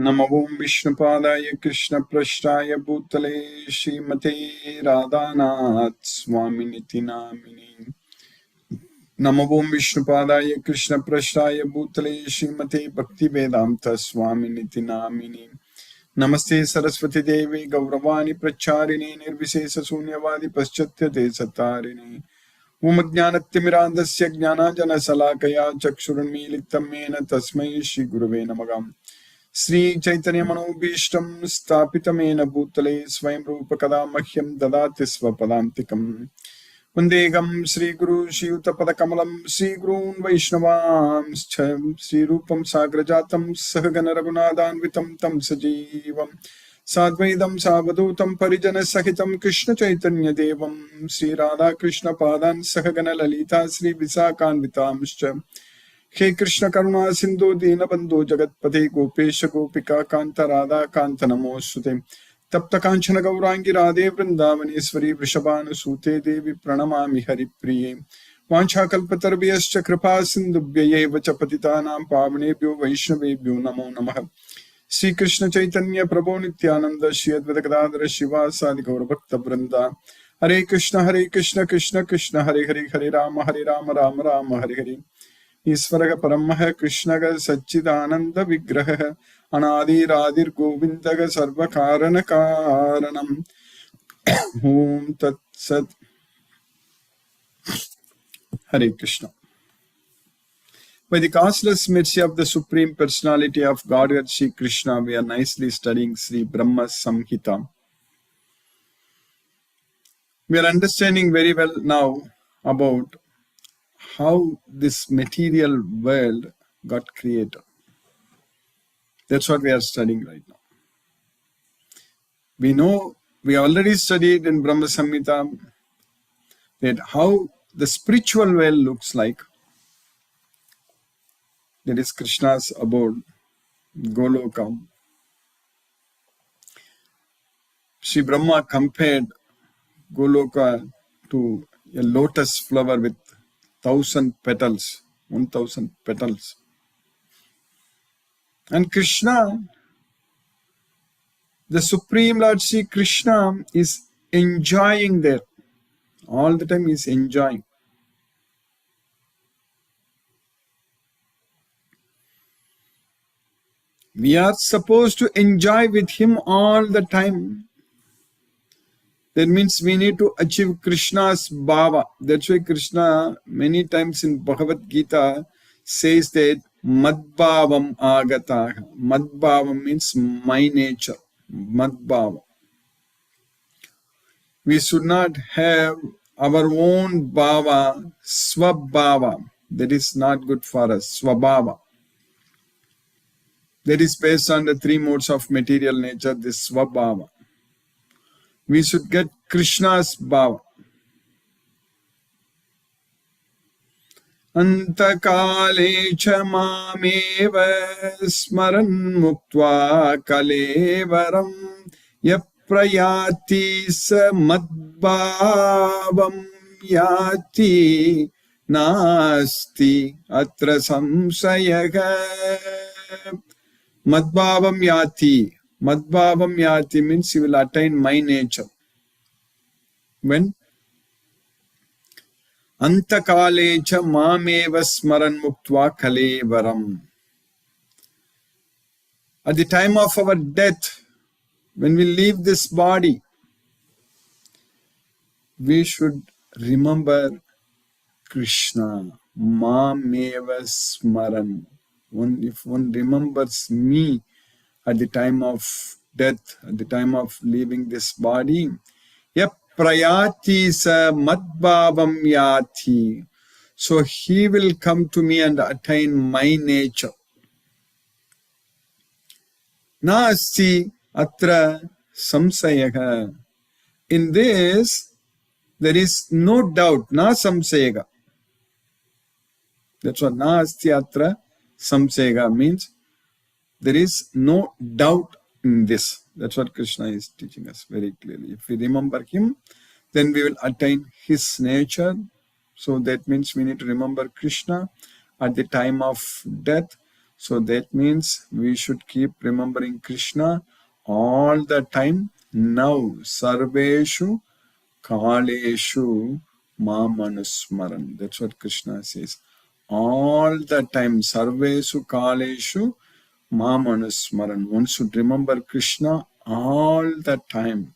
Namo Om Vishnupadaya Krishna Prashtaya Bhutale Srimate Radhanath Swaminiti Namini. Namo Om Vishnupadaya Krishna Prashtaya Bhutale Srimate Bhakti Vedanta Swaminiti Namini. Namaste Saraswati Devi Gauravani Pracharini Nirvisesa Sunyavadi Paschatya Desatarini. Umajnanattimirandasya Jnanajana Salakaya Chakshurunmilitam Mena Tasmai Shri Gurave Namagam. Sri Chaitanya Manobhishtam Stapitamena Bhutale Swayam Rupa Kada Mahyam Dadati Svapadantikam Vandegam Sri Guru Shri Uttapada Kamalam Sri Gurun Vaishnavam Sri Rupam Sagrajatam Sahagana Raghunadanvitam Tam Sajivam Sadvaidam Savadutam Parijana Sahitam Krishna Chaitanya Devam Sri Radha Krishna Padan Sahagana Lalita Sri Visakanvitamscha He Krishna Karuna Sindhu Dina Bandhu Jagatpate Gopesha Gopika Kanta Radha Kanta Namosute Tapta Kanchana Gaurangi Radhe Vrindavaneshwari Vrishabhanu Sute Devi Pranamami Hari Priye Vancha Kalpatarviyascha Kripa Sindhubhyaye Vachapatitanam Pavanebhyo Vaishnavebhyo Namo Namaha Sri Krishna Chaitanya Prabhu Nityananda Shri Advaita Gadadhara Shiva Sadi Gaura Bhakta Vrinda Hare Krishna Krishna Krishna Hare Hare Hare Rama Rama Rama Hare Hare Isvaraga Paramaha Krishnaga Satchidananda Vigraha Anadiradir Govindaga Sarva Karana Karanam Om Tat Sat Hare Krishna. By the causeless mercy of the Supreme Personality of Godhead Sri Krishna, we are nicely studying Sri Brahma Samhita. We are understanding very well now about how this material world got created. That's what we are studying right now. We know, we already studied in Brahma Samhita that how the spiritual world looks like. That is Krishna's abode, Goloka. Sri Brahma compared Goloka to a lotus flower with 1,000 petals, 1,000 petals. And Krishna, the Supreme Lord Sri Krishna, is enjoying there. All the time he is enjoying. We are supposed to enjoy with him all the time. That means we need to achieve Krishna's bhava. That's why Krishna many times in Bhagavad Gita says that Madbhavam agataha. Madbhavam means my nature. Madbhava. We should not have our own bhava, swabhava. That is not good for us. Swabhava. That is based on the three modes of material nature, this swabhava. We should get Krishna's bhava. Antakale cha mameva smaran muktva kalevaram yaprayati sa madbhavam yati nasti atra samsayaga. Madbhavam yati. Madbhavam yati means you will attain my nature. When? Antakale cha mameva smaran muktva kalevaram. At the time of our death, when we leave this body, we should remember Krishna. Mameva smaran. If one remembers me at the time of death, at the time of leaving this body, prayati sa madbhavam yati. So he will come to me and attain my nature. Nasti atra samsayaga. In this, there is no doubt. Na samsayaga. That's what nasti atra samsayaga means. There is no doubt in this. That's what Krishna is teaching us very clearly. If we remember him, then we will attain his nature. So that means we need to remember Krishna at the time of death. So that means we should keep remembering Krishna all the time. Now sarveshu kaleshu mamanusmaran. That's what Krishna says. All the time, sarveshu kaleshu mamanusmaran. One should remember Krishna all the time.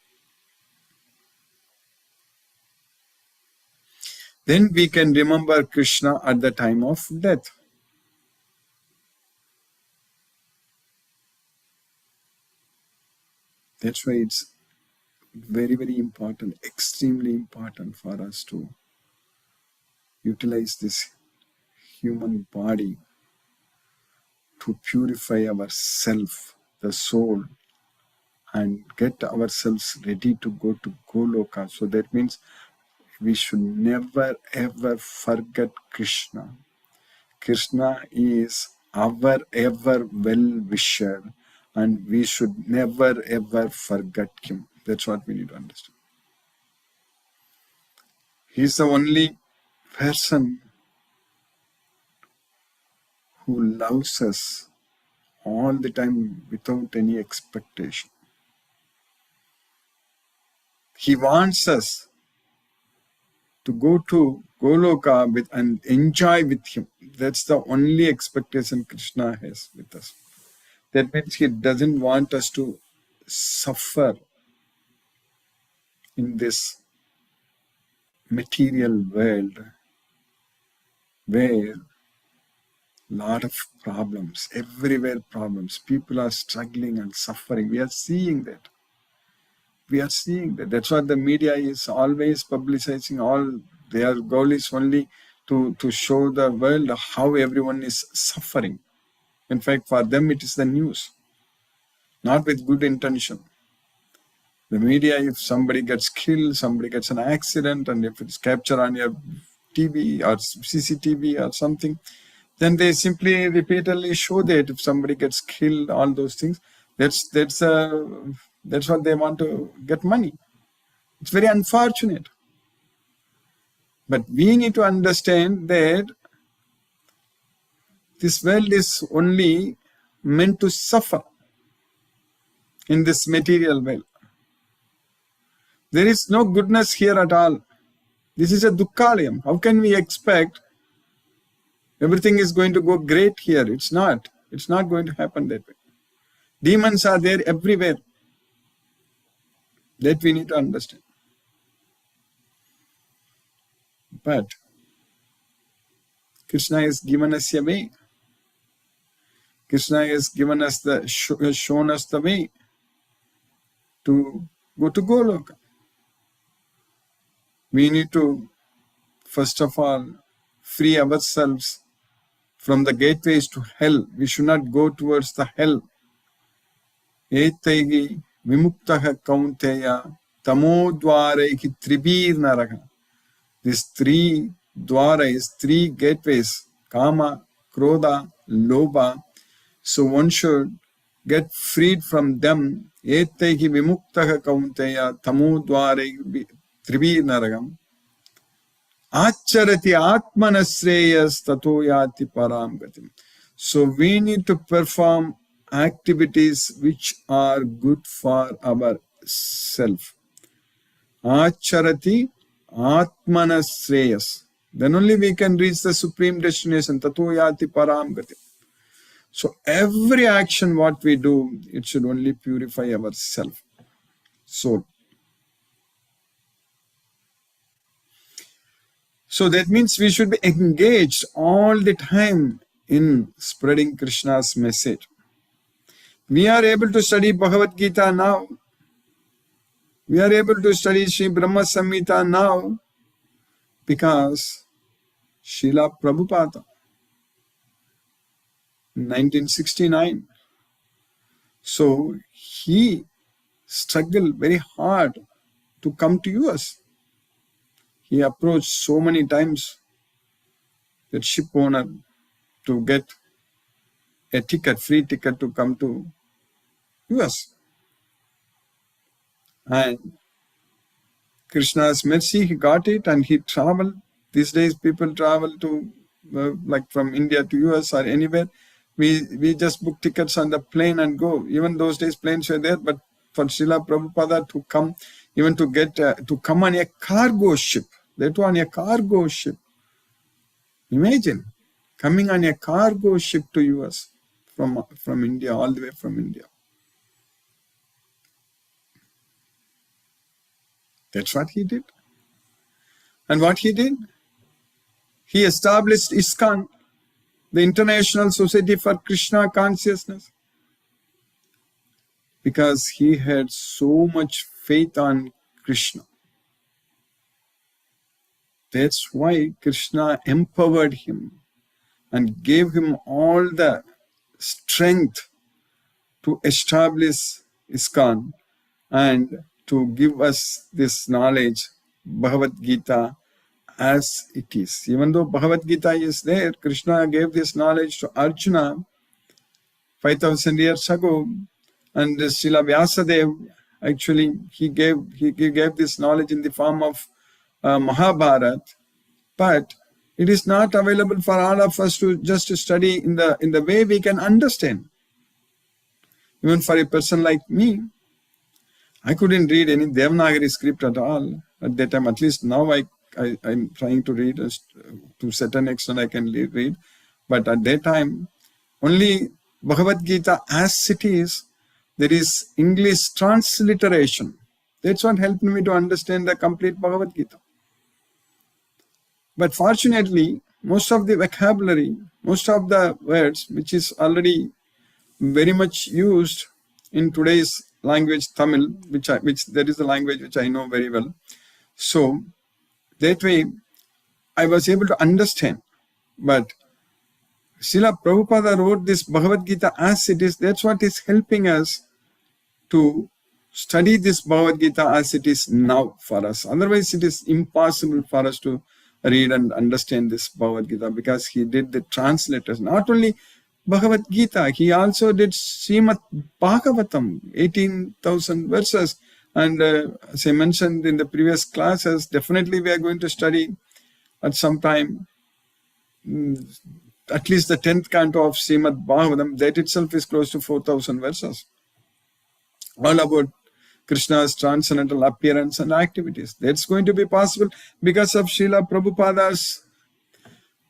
Then we can remember Krishna at the time of death. That's why it's very, very important, extremely important for us to utilize this human body to purify ourself, the soul, and get ourselves ready to go to Goloka. So that means we should never ever forget Krishna. Krishna is our ever well-wisher, and we should never ever forget him. That's what we need to understand. He's the only person who loves us all the time without any expectation. He wants us to go to Goloka with and enjoy with him. That's the only expectation Krishna has with us. That means he doesn't want us to suffer in this material world where lot of problems, everywhere problems. People are struggling and suffering. We are seeing that. We are seeing that. That's what the media is always publicizing. All their goal is only to show the world how everyone is suffering. In fact, for them it is the news, not with good intention. The media, if somebody gets killed, somebody gets an accident, and if it's captured on your TV or CCTV or something, then they simply repeatedly show that if somebody gets killed, all those things. That's what they want to get money. It's very unfortunate. But we need to understand that this world is only meant to suffer in this material world. There is no goodness here at all. This is a dukkhalayam. How can we expect everything is going to go great here? It's not. It's not going to happen that way. Demons are there everywhere. That we need to understand. But Krishna has given us a way. Krishna has given us shown us the way to go to Goloka. We need to, first of all, free ourselves from the gateways to hell. We should not go towards the hell. Etaihi vimuktaha kaunteya tamodvaraihi tribir naraha. These three dwaras, three gateways, kama, krodha, lobha. So one should get freed from them. Etaihi vimuktaha kaunteya tamodvaraihi tribir naragam. Acharati atmanasreyas tato yati param gatim. So we need to perform activities which are good for ourself. Acharati atmanasreyas. Then only we can reach the supreme destination. Tato yati param gatim. So every action what we do, it should only purify ourself. So that means we should be engaged all the time in spreading Krishna's message. We are able to study Bhagavad Gita now. We are able to study Sri Brahma Samhita now because Srila Prabhupada, 1969. So he struggled very hard to come to US. He approached so many times that ship owner to get a ticket, free ticket to come to US. And Krishna's mercy, he got it and he traveled. These days people travel to like from India to US or anywhere. we just book tickets on the plane and go. Even those days planes were there, but for Srila Prabhupada to come, even to get to come on a cargo ship, that on a cargo ship. Imagine coming on a cargo ship to US from India, all the way from India. That's what he did. And what he did? He established ISKCON, the International Society for Krishna Consciousness, because he had so much faith on Krishna. That's why Krishna empowered him and gave him all the strength to establish ISKCON and to give us this knowledge, Bhagavad Gita, as it is. Even though Bhagavad Gita is there, Krishna gave this knowledge to Arjuna 5,000 years ago, and Srila Vyasadeva, actually, he gave this knowledge in the form of Mahabharata, but it is not available for all of us to just study in the way we can understand. Even for a person like me, I couldn't read any Devanagari script at all at that time. At least now I'm trying to read to a certain extent I can read. But at that time, only Bhagavad Gita as it is, there is English transliteration. That's what helped me to understand the complete Bhagavad Gita. But fortunately, most of the vocabulary, most of the words, which is already very much used in today's language, Tamil, which that is the language which I know very well. So that way, I was able to understand. But Srila Prabhupada wrote this Bhagavad Gita as it is. That's what is helping us to study this Bhagavad Gita as it is now for us. Otherwise, it is impossible for us to read and understand this Bhagavad Gita, because he did the translators. Not only Bhagavad Gita, he also did Srimad Bhagavatam, 18,000 verses. And as I mentioned in the previous classes, definitely we are going to study at some time at least the 10th canto of Srimad Bhagavatam. That itself is close to 4,000 verses. All about Krishna's transcendental appearance and activities. That's going to be possible because of Srila Prabhupada's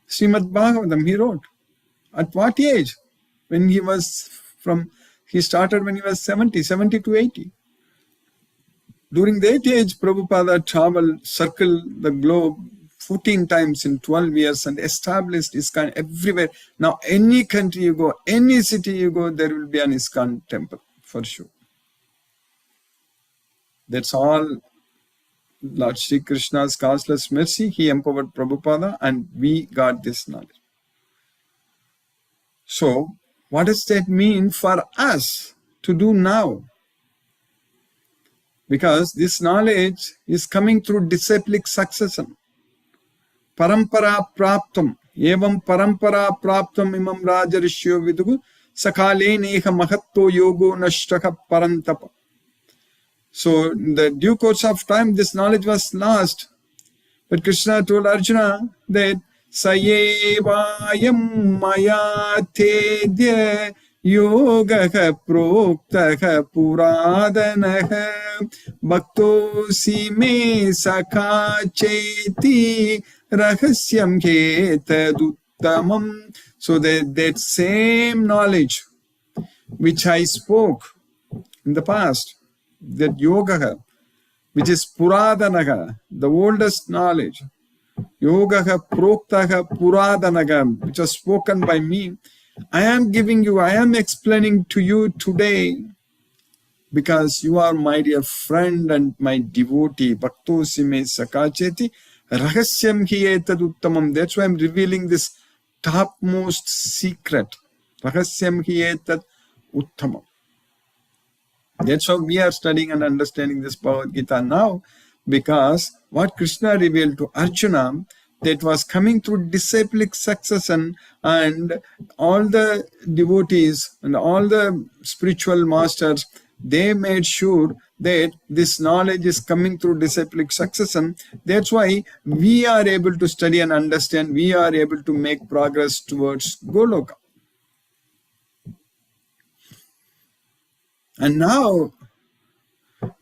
Srimad Bhagavatam he wrote. At what age? When he started when he was 70 to 80. During that age, Prabhupada circled the globe 14 times in 12 years and established ISKCON everywhere. Now, any country you go, any city you go, there will be an ISKCON temple, for sure. That's all Lord Sri Krishna's causeless mercy. He empowered Prabhupada and we got this knowledge. So, what does that mean for us to do now? Because this knowledge is coming through disciplic succession. Parampara praptam. Evam parampara praptam imam rajarishyo vidugu sakale neha mahatto yogo nashtaka parantapa. So, in the due course of time, this knowledge was lost. But Krishna told Arjuna that Sayevayam maya tedya yogaha proktaha puradanaha bhaktosi me sakha cheti rahasyam hetaduttamam. So that same knowledge which I spoke in the past, that yogaha, which is puradanaha, the oldest knowledge, yogaha proktaha puradanaha, which was spoken by me, I am giving you, I am explaining to you today, because you are my dear friend and my devotee. Bhaktosi me sakacheti rahasyam hi etaduttamam. That's why I'm revealing this topmost secret. Rahasyam hi etad uttamam. That's how we are studying and understanding this Bhagavad Gita now, because what Krishna revealed to Arjuna, that was coming through disciplic succession, and all the devotees and all the spiritual masters, they made sure that this knowledge is coming through disciplic succession. That's why we are able to study and understand, we are able to make progress towards Goloka. And now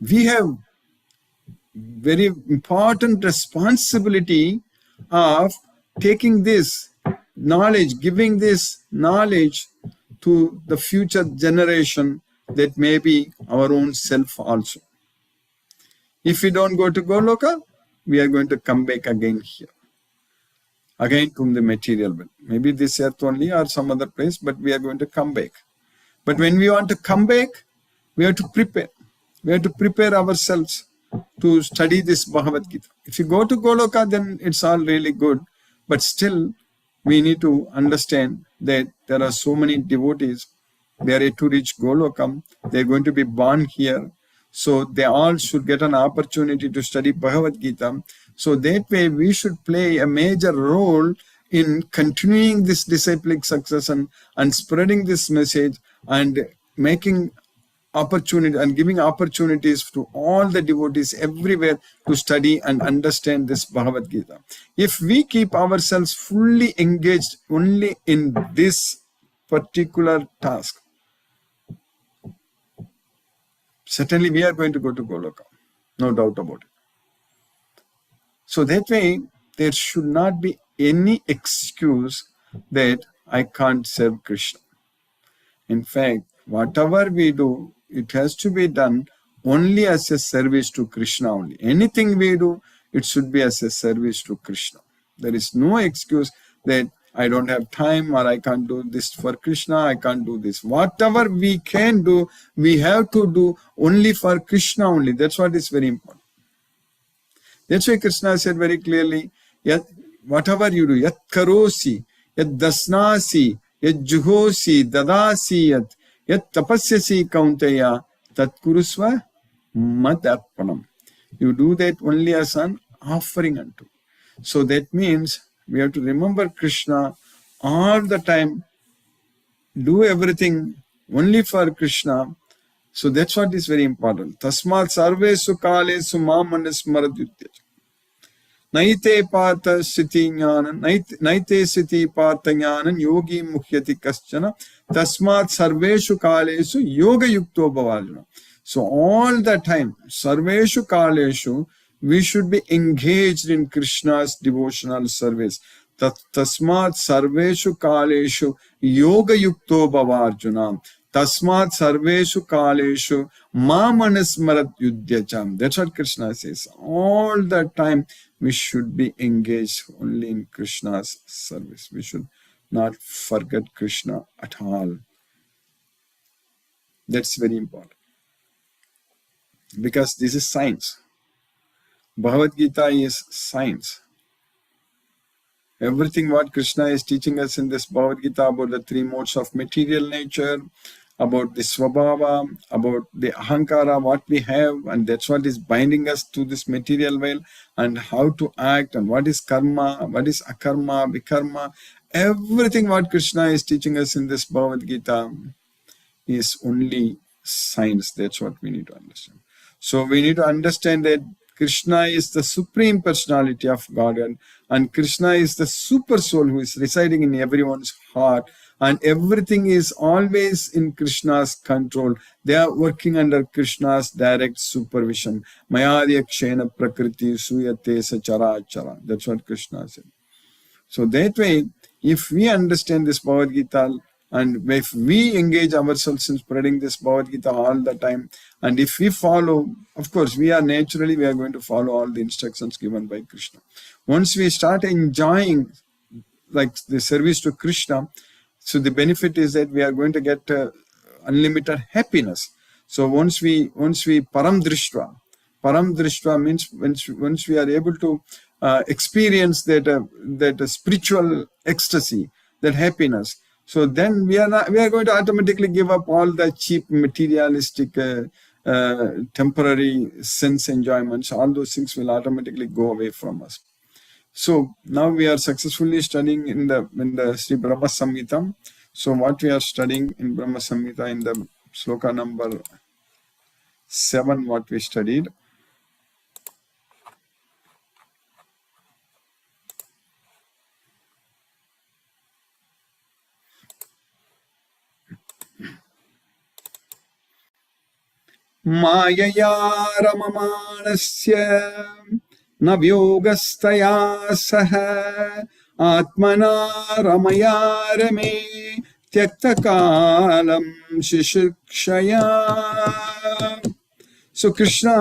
we have very important responsibility of taking this knowledge, giving this knowledge to the future generation, that may be our own self also. If we don't go to Goloka, we are going to come back again here, again to the material world. Maybe this earth only or some other place, but we are going to come back. But when we want to come back, we have to prepare. We have to prepare ourselves to study this Bhagavad Gita. If you go to Goloka, then it's all really good. But still, we need to understand that there are so many devotees. They are yet to reach Golokam. They are going to be born here. So they all should get an opportunity to study Bhagavad Gita. So that way, we should play a major role in continuing this disciplic success and spreading this message and making opportunity and giving opportunities to all the devotees everywhere to study and understand this Bhagavad Gita. If we keep ourselves fully engaged only in this particular task, certainly we are going to go to Goloka, no doubt about it. So that way, there should not be any excuse that I can't serve Krishna. In fact, whatever we do, it has to be done only as a service to Krishna only. Anything we do, it should be as a service to Krishna. There is no excuse that I don't have time or I can't do this for Krishna, I can't do this. Whatever we can do, we have to do only for Krishna only. That's what is very important. That's why Krishna said very clearly, whatever you do, yat karosi, yat dasnasi, yat juhosi, dadasi, yat tapasyasi kauntaya, tat kurusva mat arpanam. You do that only as an offering unto. So that means we have to remember Krishna all the time, do everything only for Krishna. So that's what is very important. Tasmat sarvesu kalesu mamanasmaradhyutya. Naite pata siti jnana, naite siti pata jnana yogi mukhyati kaschana, tasmat sarveshu kaleshu yoga yukto bhavajana. So all the time, sarveshu kaleshu, we should be engaged in Krishna's devotional service. Tasmat sarveshu kaleshu yoga yukto bhavarjuna. Tasmat sarveshu kaleshu mamanasmarat yudhyacham. That's what Krishna says. All the time we should be engaged only in Krishna's service. We should not forget Krishna at all. That's very important. Because this is science. Bhagavad Gita is science. Everything what Krishna is teaching us in this Bhagavad Gita about the three modes of material nature, about the Swabhava, about the Ahankara, what we have, and that's what is binding us to this material world, and how to act, and what is karma, what is akarma, vikarma. Everything what Krishna is teaching us in this Bhagavad Gita is only science. That's what we need to understand. So we need to understand that Krishna is the supreme personality of Godhead, and Krishna is the super soul who is residing in everyone's heart, and everything is always in Krishna's control. They are working under Krishna's direct supervision. Mayadya kshena prakriti suyate sachara chara. That's what Krishna said. So that way, if we understand this Bhagavad Gita, and if we engage ourselves in spreading this Bhagavad Gita all the time, and if we follow, of course, we are going to follow all the instructions given by Krishna. Once we start enjoying like the service to Krishna, so the benefit is that we are going to get unlimited happiness. So once we param drishta means once we are able to experience that spiritual ecstasy, that happiness. So then we are going to automatically give up all the cheap materialistic temporary sense enjoyments. All those things will automatically go away from us. So now we are successfully studying in the Sri Brahma Samhita. So what we are studying in Brahma Samhita in the sloka number 7, what we studied. Mayaya ramamanasya navyogastaya saha atmana ramaya rame tyaktakalam shishikshaya. So Krishna,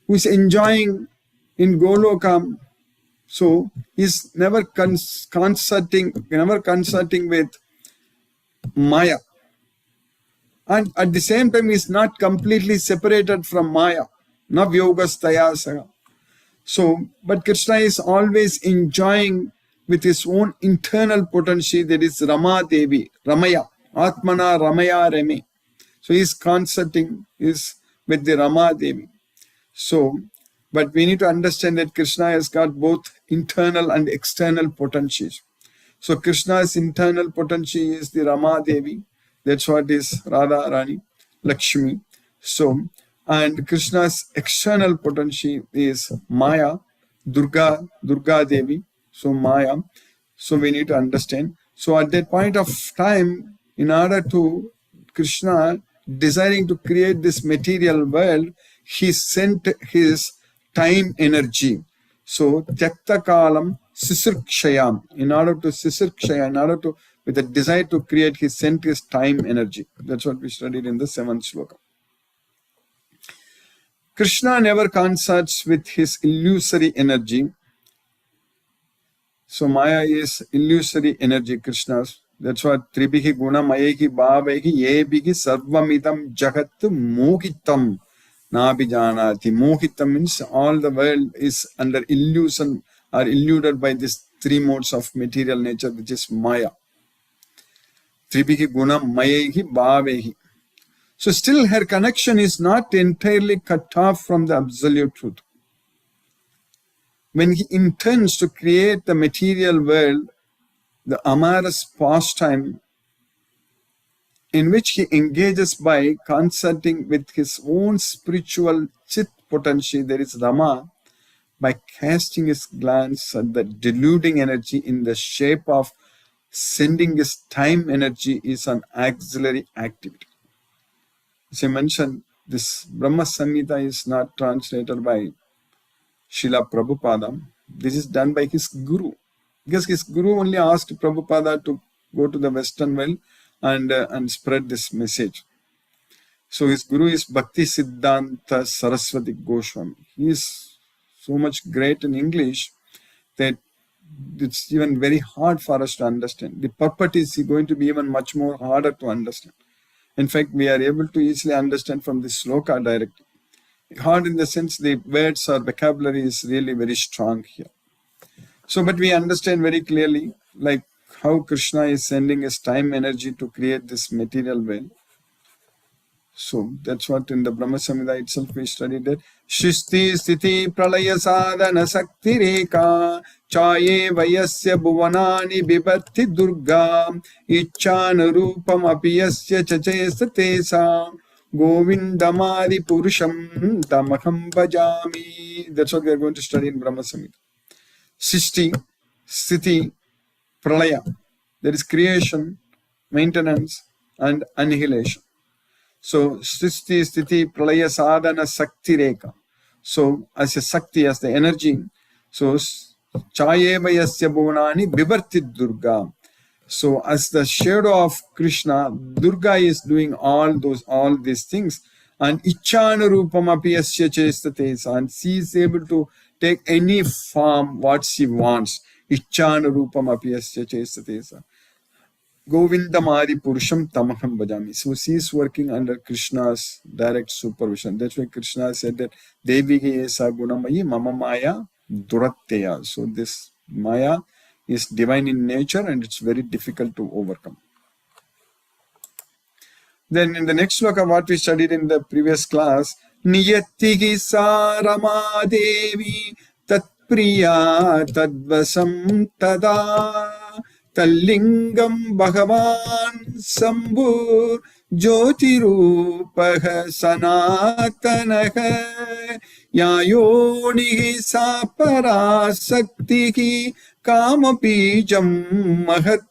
who is enjoying in Golokam, so he's never consulting with Maya. And at the same time, he's not completely separated from Maya. Navyogastaya saha. So, but Krishna is always enjoying with his own internal potency, that is Rama Devi, Ramaya, Atmana Ramaya Rame. So he's consulting is with the Rama Devi. So, but we need to understand that Krishna has got both internal and external potencies. So Krishna's internal potency is the Rama Devi. That's what is Radha Rani, Lakshmi. So, and Krishna's external potency is Maya, Durga Devi. So Maya. So we need to understand. So at that point of time, in order to Krishna desiring to create this material world, he sent his time energy. So Tyakta Kalam Sisirkshayam. In order to Sisirkshaya, in order to, with a desire to create, he sent his time energy. That's what we studied in the 7th sloka. Krishna never consorts with his illusory energy. So Maya is illusory energy, Krishna's. That's what Tribihi Guna Mayehi Bhavehi Yebihi Sarvamidam Jagat Mohitam Nabijanati. Mohitam means all the world is under illusion or illuded by these three modes of material nature, which is Maya. Tribihi Guna Mayehi Bhavehi. So still her connection is not entirely cut off from the absolute truth. When he intends to create the material world, the amorous pastime in which he engages by consulting with his own spiritual chit potency, there is Rama, by casting his glance at the deluding energy in the shape of sending his time energy, is an auxiliary activity. As I mentioned, this Brahma Samhita is not translated by Srila Prabhupada. This is done by his guru. Because his guru only asked Prabhupada to go to the Western world and spread this message. So his guru is Bhakti Siddhanta Saraswati Goswami. He is so much great in English that it's even very hard for us to understand. The purport is going to be even much more harder to understand. In fact, we are able to easily understand from this sloka directly. Hard in the sense the words or vocabulary is really very strong here. So, but we understand very clearly, like how Krishna is sending his time energy to create this material world. So that's what in the Brahma Samhita itself we studied that Shristi Sthiti Pralaya Sadhana Sakti Reka Chaye Vayasya Bhuvanani Bibhatti Durga Ichchana Rupam Apiyasya Chachesa Tesa Govindamadi Purusham Tamaham Bhajami. That's what we are going to study in Brahma Samhita. Shristi, Sthiti, Pralaya. There is creation, maintenance and annihilation. So, Srishti, Sthiti, Pralaya, Sadhana, Sakti Reka. So, as a Sakti, as the energy. So, Chayeva Yasya Bhuvanani Bibharti Durga. So, as the shadow of Krishna, Durga is doing all these things. And Ichchana Rupam Apiyasya Chestate. And she is able to take any form what she wants. Ichchana Rupam Apiyasya Chestate. Govindamadi Purusham Tamaham Bhajami. So she is working under Krishna's direct supervision. That's why Krishna said that Deviki Esa Gunamayi Mama Maya Duratteya. So this Maya is divine in nature and it's very difficult to overcome. Then in the next sloka, what we studied in the previous class, Niyatihi Sarama Devi Tatpriya Tadvasam Tada Tallingam Bhagavan Sambhur Jyotirupaha Sanatanaha Yayonihi Saparasaktihi Kamapijam Mahat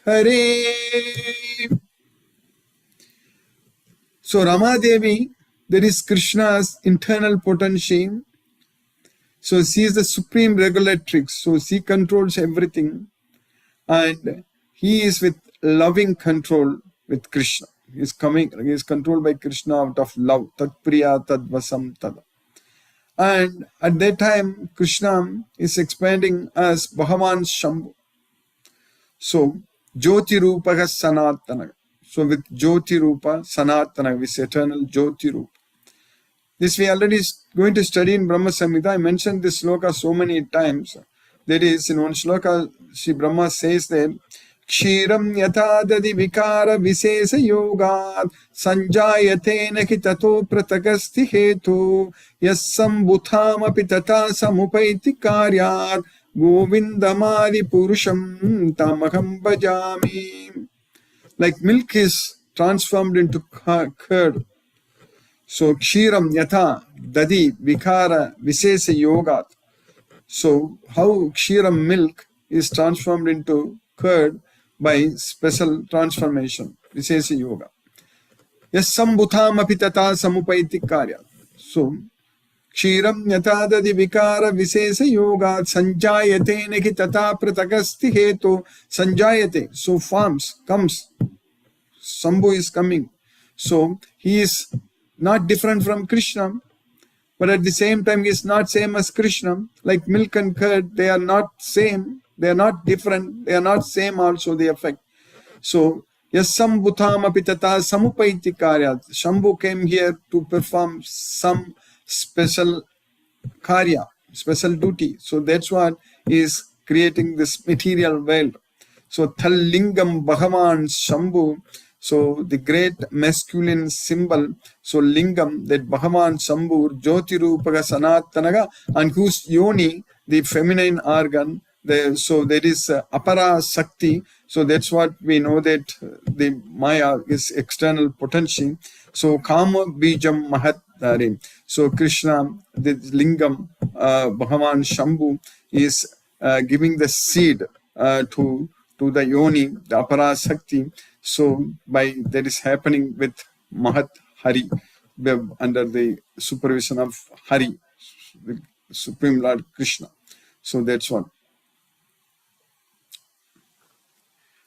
Hare. So Rama Devi there is Krishna's internal potency. So she is the supreme regulatrix. So she controls everything. And he is with loving control with Krishna. He is controlled by Krishna out of love. Tat priya tad vasam tada. And at that time, Krishna is expanding as Bhagavan Shambhu. So, Jyoti Rupaha Sanatana. So, with Jyoti Rupa, Sanatana, with eternal Jyoti Rupa. This we already going to study in Brahma Samhita. I mentioned this sloka so many times. That is, in one sloka, Sri Brahma says that, Kshiram yatha dadi vikara visesa yogat sanjayate naki tato pratagasti hetu yassam bhutham api tata samupaiti karyat govindamadi purusham tamaham bhajami. Like milk is transformed into curd. So, Kshiram yatha dadi vikara visesa yogat. So, how Kshiram milk is transformed into curd by special transformation, Visesa Yoga. Yassam bhutham api tata samupaiti karya. So, Kshiram yatha dadi vikara visesa yoga sanjayate neki tata pratakasti hetu sanjayate. So, forms, comes. Sambhu is coming. So, he is not different from Krishna, but at the same time, he is not same as Krishna. Like milk and curd, they are not same. They are not different. They are not same also, the effect. So, yassam bhutham api tata samupaiti karyat. Shambhu came here to perform some special karya, special duty. So, that's what is creating this material world. So, thal lingam Bhagavan Shambhu. So, the great masculine symbol, so lingam, that Bhagavan Shambhu, Jyoti Rupaga Sanatanaga, and whose yoni, the feminine organ, so there is apara sakti. So that's what we know, that the Maya is external potency. So kama bijam mahat dharim. So Krishna, the lingam, Bhagavan Shambhu is giving the seed to the yoni, the apara sakti. So by that is happening with Mahat Hari, under the supervision of Hari, the Supreme Lord Krishna. So that's what.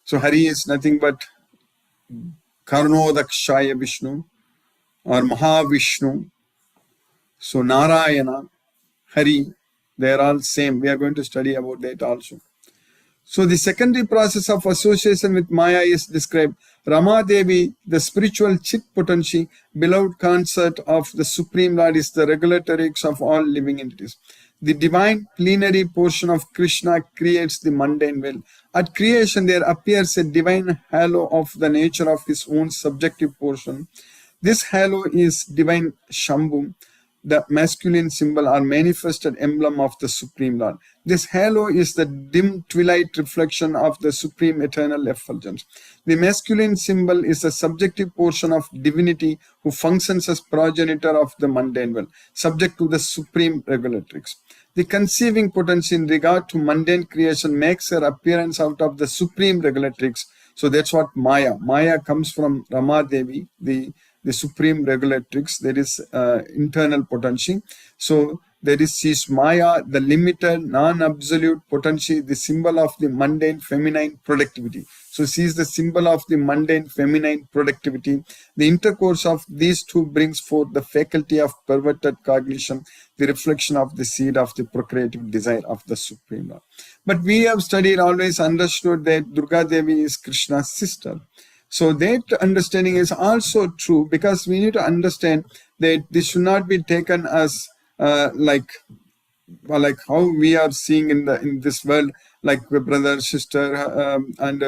So Hari is nothing but Karnodakshaya Vishnu or Mahavishnu. So Narayana, Hari, they are all same. We are going to study about that also. So the secondary process of association with Maya is described. Rama Devi, the spiritual chit potency, beloved consort of the Supreme Lord, is the regulatrix of all living entities. The divine plenary portion of Krishna creates the mundane world. At creation, there appears a divine halo of the nature of his own subjective portion. This halo is divine Shambhu, the masculine symbol or manifested emblem of the Supreme Lord. This halo is the dim twilight reflection of the supreme eternal effulgence. The masculine symbol is the subjective portion of divinity who functions as progenitor of the mundane world, subject to the supreme regulatrix. The conceiving potency in regard to mundane creation makes her appearance out of the supreme regulatrix. So that's what Maya. Maya comes from Rama Devi, the supreme regulatrix. There is internal potency. So there is she's Maya, the limited, non-absolute potency, the symbol of the mundane feminine productivity. So she is the symbol of the mundane feminine productivity. The intercourse of these two brings forth the faculty of perverted cognition, the reflection of the seed of the procreative desire of the Supreme Lord. But we have studied, always understood that Durga Devi is Krishna's sister. So that understanding is also true, because we need to understand that this should not be taken as like how we are seeing in this world, like brother, sister, and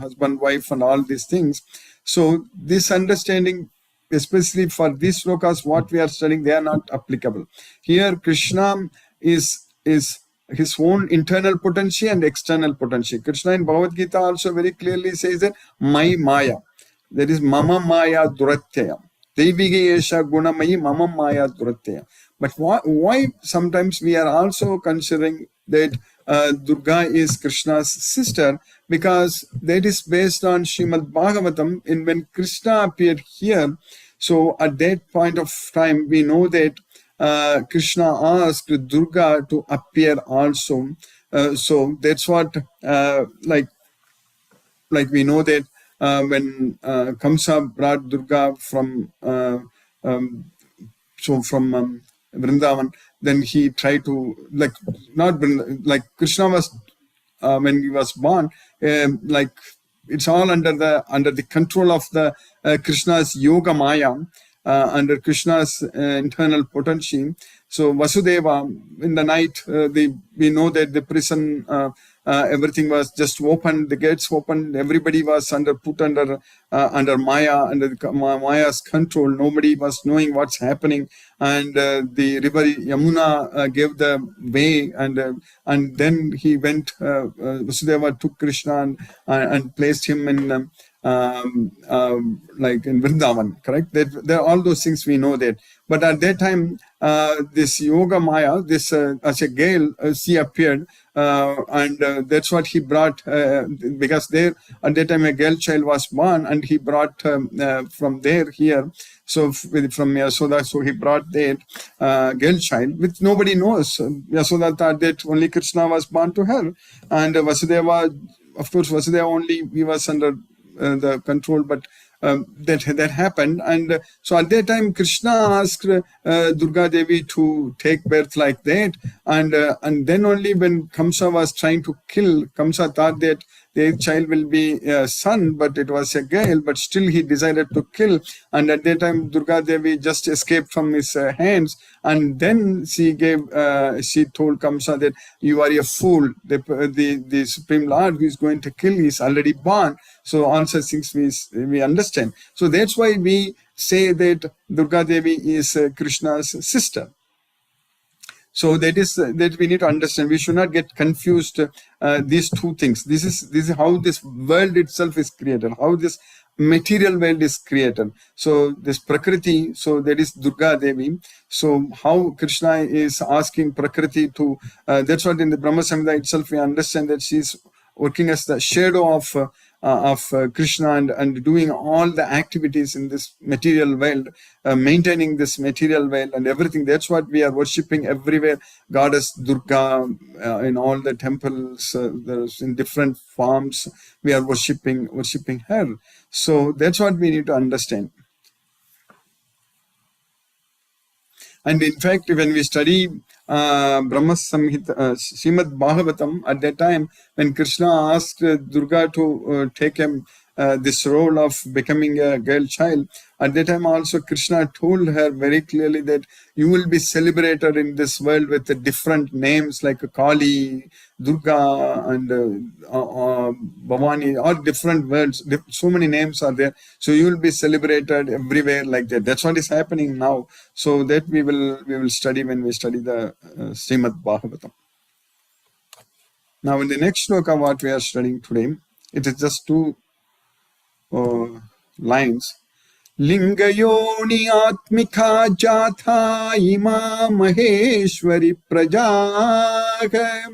husband, wife, and all these things. So this understanding, especially for these slokas, what we are studying, they are not applicable. Here, Krishna is his own internal potency and external potency. Krishna in Bhagavad Gita also very clearly says that my Maya, that is Mama Maya Duratyaya. Devige Esha Gunamayi Mama Maya Duratyaya. But why sometimes we are also considering that Durga is Krishna's sister? Because that is based on Srimad Bhagavatam. In when Krishna appeared here, So at that point of time, we know that Krishna asked Durga to appear also. So that's what, like we know that when Kamsa brought Durga from Vrindavan, then he tried to, like, not like Krishna was when he was born, like it's all under the control of the Krishna's yoga maya, under Krishna's internal potency. So Vasudeva, in the night, we know that the prison, everything was just open, the gates opened, everybody was put under Maya, under Maya's control. Nobody was knowing what's happening, and the river Yamuna gave the way, and then he went. Vasudeva took Krishna and placed him in. Like in Vrindavan, correct? There all those things we know that. But at that time, this Yoga Maya, this as a girl, she appeared, and that's what he brought, because there at that time a girl child was born, and he brought from there here. So from Yasoda, so he brought that girl child, which nobody knows. Yasoda thought that only Krishna was born to her, and Vasudeva, of course, Vasudeva only he was under the control, but that happened. And so at that time Krishna asked Durga Devi to take birth like that, and then only when Kamsa was trying to kill, Kamsa thought that the child will be a son, but it was a girl, but still he decided to kill. And at that time Durga Devi just escaped from his hands, and then she told Kamsa that you are a fool, the Supreme Lord who is going to kill is already born. So all such things we understand. So that's why we say that Durga Devi is Krishna's sister. So that is that we need to understand. We should not get confused these two things. This is how this world itself is created, how this material world is created. So this Prakriti, so that is Durga Devi. So how Krishna is asking Prakriti to, that's what in the Brahma Samhita itself we understand that she is working as the shadow of Krishna and doing all the activities in this material world, maintaining this material world and everything. That's what we are worshipping everywhere. Goddess Durga in all the temples, in different forms, we are worshipping her. So that's what we need to understand. And in fact, when we study Brahma Samhita, Srimad Bhagavatam, at that time, when Krishna asked Durga to take him this role of becoming a girl child, at that time also Krishna told her very clearly that you will be celebrated in this world with different names like Kali, Durga, and Bhavani, all different words. So many names are there. So you will be celebrated everywhere like that. That's what is happening now. So that we will study when we study the Srimad Bhagavatam. Now in the next sloka what we are studying today, it is just two lines. Lingayoni atmika jatha ima maheshwari prajaha.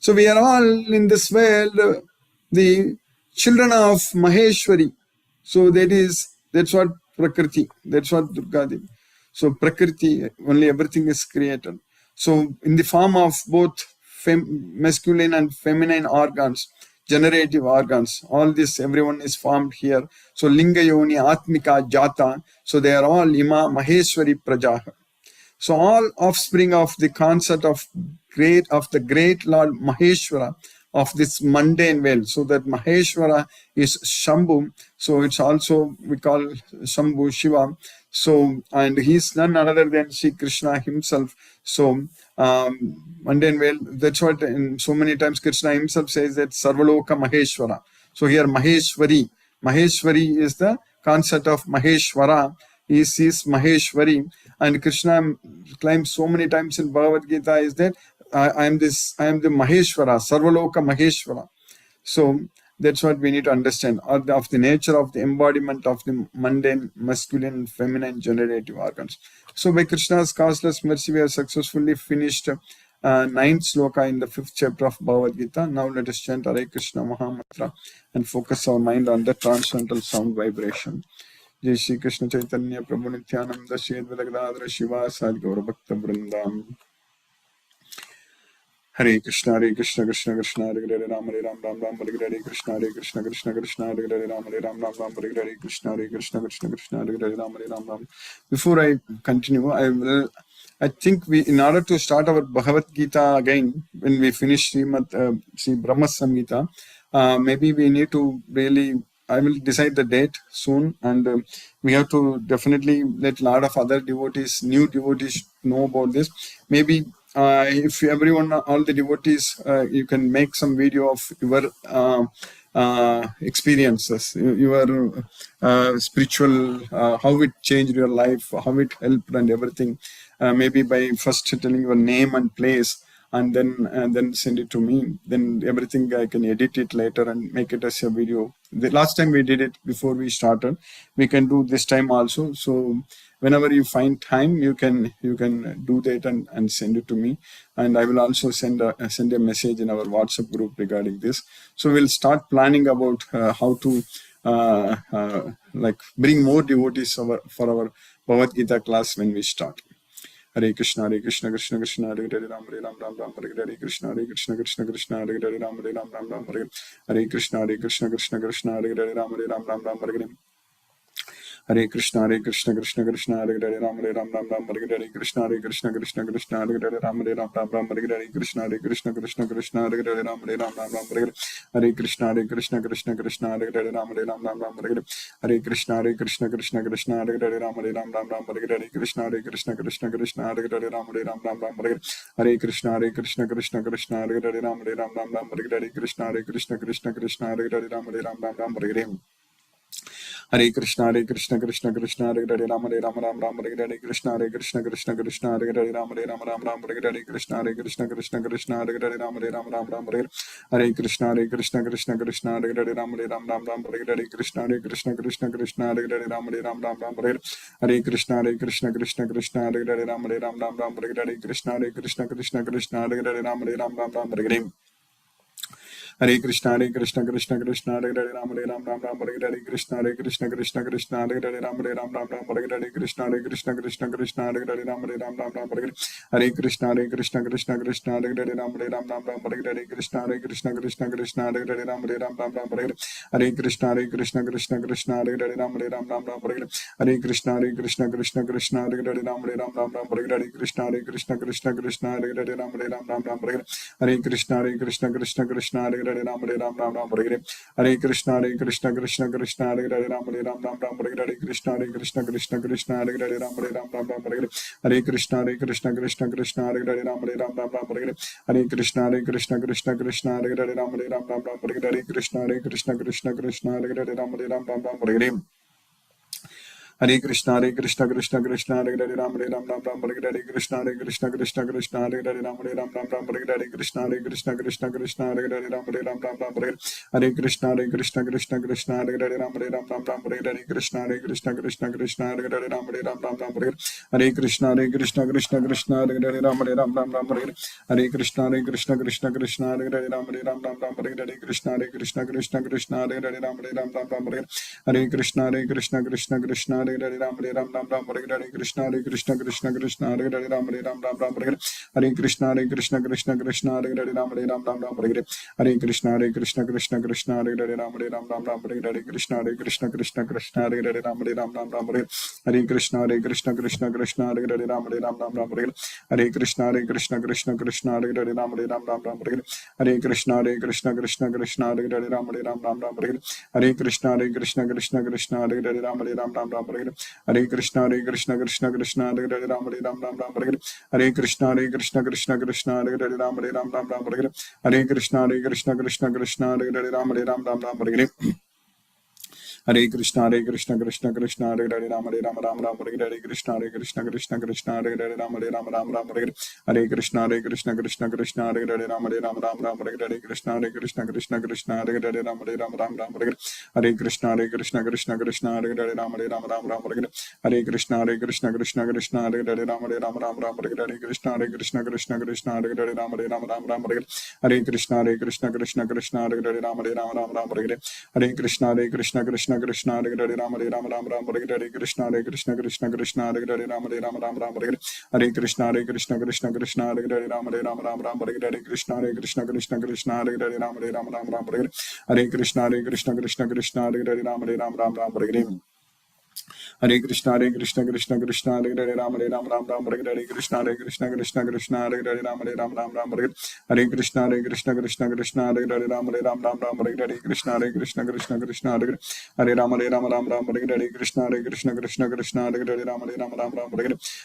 So we are all in this world the children of Maheshwari. So that's what Prakriti, that's what Durga Devi. So Prakriti, only everything is created. So in the form of both masculine and feminine organs, generative organs, all this, everyone is formed here. So Linga Yoni, Atmika, Jata, so they are all Ima Maheshwari Prajaha. So all offspring of the concept of the great Lord Maheshwara, of this mundane world. So that Maheshwara is Shambhu. So it's also, we call Shambhu Shiva. So, and he's none other than Sri Krishna himself. So, mundane world, that's what in so many times Krishna himself says that Sarvaloka Maheshwara. So here Maheshwari. Maheshwari is the concept of Maheshwara. He sees Maheshwari. And Krishna claims so many times in Bhagavad Gita is that I am the Maheshwara, Sarvaloka Maheshwara. So that's what we need to understand of the nature of the embodiment of the mundane, masculine, feminine, generative organs. So by Krishna's causeless mercy, we have successfully finished 9th sloka in the 5th chapter of Bhagavad Gita. Now let us chant Hare Krishna Mahamantra and focus our mind on the transcendental sound vibration. Jai Shri Krishna Chaitanya Prabhu Nityananda Shri Advaita Gadadhara Shivasadi Gaura Bhakta Vrindam. Hare Krishna Krishna Krishna Hare Hare Ram Ram Hare Hare Krishna Krishna Krishna Hare Hare Ram Ram Hare Hare Krishna Krishna Hare Hare Ram. Before I continue, I think in order to start our Bhagavad Gita again, when we finish Sri Brahma Samhita, maybe we need to really, I will decide the date soon, and we have to definitely let a lot of other devotees, new devotees, know about this. Maybe if everyone, all the devotees, you can make some video of your experiences, your spiritual, how it changed your life, how it helped and everything. Maybe by first telling your name and place, and then send it to me. Then everything I can edit it later and make it as a video. The last time we did it before we started. We can do this time also. So whenever you find time, you can do that and send it to me. And I will also send a message in our WhatsApp group regarding this. So we'll start planning about how to like bring more devotees for our Bhagavad Gita class when we start. Hare Krishna Krishna Krishna Hare Hare Ram Ram Hare Hare Krishna Krishna Krishna Hare Hare Ram Ram Hare Hare Krishna Krishna Krishna Hare Hare Ram Ram Hare Hare. Hare Krishna Krishna Krishna Hare Hare Ram Ram Hare Hare Krishna Krishna Krishna Hare Hare Ram Ram Hare Hare Krishna Krishna Hare Hare Ram Ram Hare Hare. Hare Krishna Krishna Hare Hare Ram Ram Hare Hare. Hare Krishna Krishna Hare Hare Ram Ram Hare Hare Krishna Krishna Hare Hare Ram Ram Hare Hare. Hare Krishna Krishna Hare Hare Ram Ram Hare Hare Krishna Krishna Hare Hare Ram Ram Hare Hare. Hare Krishna Krishna Hare Hare Ram Ram Hare Hare Krishna Krishna Hare Hare Ram Ram Hare Hare Krishna Krishna Hare Hare Ram Ram Hare Hare. Hare Krishna Krishna Hare Hare Ram Ram Hare Hare Krishna Krishna Hare Hare Ram Ram Hare Hare. Hare Krishna Krishna Hare Hare Ram Ram Hare Hare Krishna Krishna Hare Hare Ram Ram Hare Hare. Hare Krishna Hare Hare Ram Hare Hare Krishna Krishna Hare Hare Ram Hare Hare Krishna Krishna Hare Hare Ram Hare Hare. Hare Krishna Krishna Hare Hare Ram Hare Hare Krishna Krishna Hare Hare Ram Hare Hare. Hare Krishna Krishna Hare Hare Ram Hare Hare. Hare Krishna Krishna Hare Hare Ram Hare Hare Krishna Krishna Hare Hare Ram Hare Hare. Hare Krishna Krishna Hare Hare Ram Hare Hare. Hare Krishna Krishna Hare Hare Ram Hare Hare Krishna Krishna Hare Hare Ram Hare Hare. Hare Krishna Krishna Hare Hare Ram Hare Hare. Hare Krishna Krishna Hare Hare Ram Hare Hare Krishna Krishna Hare Hare Ram Hare Hare. Hare Krishna Krishna Hare Hare Ram Hare Hare Krishna Krishna Hare Hare Ram Hare Hare Krishna Krishna Hare Hare Ram Hare Hare. Hare Krishna Krishna Hare Hare Ram Hare Hare Krishna Krishna Hare Hare Ram Hare Hare. Hare Krishna Krishna Hare Hare Ram Hare Hare. Hare Krishna Krishna Hare Hare Ram Hare Hare Krishna Krishna Hare Hare Ram Hare Hare. Hare Krishna Hare Hare Ram Hare Hare Krishna Krishna Hare Hare Ram Hare Hare. Hare Krishna Krishna Hare Hare Ram Hare Hare. Hare Krishna Krishna Hare Hare Ram Hare Hare Krishna Krishna Hare Hare Ram Hare Hare. Hare Krishna Krishna Hare Hare Ram Hare Hare. Hare Krishna Krishna Hare Hare Ram Hare Hare. Hare Krishna Krishna Hare Hare Ram Hare Hare. Hare Krishna Krishna Hare Hare Ram Hare Hare. Hare Krishna Krishna Hare Hare Ram Hare Hare. Hare Krishna Krishna Hare Hare Ram Hare Hare. Hare Krishna Krishna Hare Hare Ram Hare Hare. Hare Krishna Krishna Hare Hare Ram Hare Hare Krishna Krishna Hare Hare Ram Hare Hare. Hare Krishna Krishna Hare Hare Ram Hare Krishna Krishna Hare Hare Ram Hare Hare. Hare Krishna Krishna Hare Hare Ram Hare Hare. Hare Krishna Krishna Hare Hare Ram Hare Krishna Krishna Hare Hare Ram Hare Hare. Hare Krishna Krishna Hare Hare Ram Hare Hare. Hare Krishna Krishna Krishna Krishna Hare Hare Ram Ram Ram Hare Hare Krishna Krishna Krishna Krishna Hare Hare Ram Ram Ram Hare Hare Krishna Krishna Krishna Hare Hare Ram Ram Hare Hare Krishna Krishna Krishna Hare Hare Ram Ram Hare Hare Krishna Krishna Krishna Hare Hare Ram Ram Hare Hare Hare Krishna Krishna Krishna Hare Hare Ram Ram Hare Hare Krishna Krishna Krishna Hare Hare Ram Ram Hare Hare Krishna Krishna Krishna Hare Hare Ram Ram Hare Hare Krishna Krishna Hare Hare Ram Hare Hare Krishna Krishna Hare Hare Ram Ram Hare Hare Krishna Krishna Hare Hare Ram Ram Hare Hare Krishna Krishna Hare Hare Ram Ram Hare